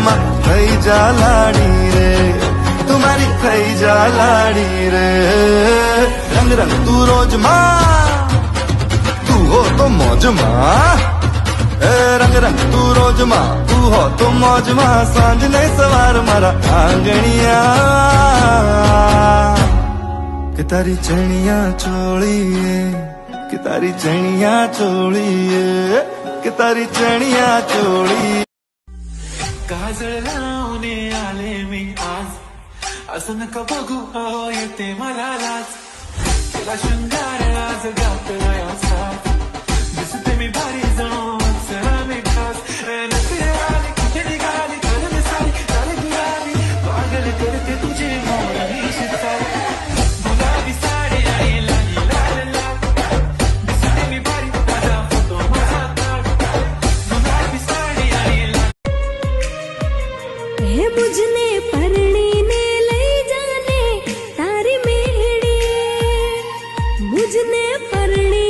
માં થઈ જા લાડી રે, તુમારી થઈ જા લાડી રે. રંગ રંગ તું રોજ માં, તું હો તો મોજ માં. રંગ રંગ તું રોજ માં, તું હો તો મોજ માં. સાંજ ને સવાર મારા આંગણિયા, કે તારી ચણિયા ચોળીએ, કે તારી ચણિયા ચોળીએ, કે તારી चणिया चोळी. काजळ लावणे आले मी आज, असं नका बघू अहो येते मला लाज. तुला शृंगार आज गातलाय साथ, दिसते मी भारी जणू अप्सरा मी खास. नखरे आले कुठे निघाली करून सारी झाली गुलाबी, पागल करते तुझे मोर मी शितारी. गुलाबी साडी आणि लाली लाल लाल, दिसते मी भारी माझा फोटो माझा ताट. गुलाबी साडी आणि हे मुझने परणी ने लई जाने तारी मेड़ी, मुझने परणी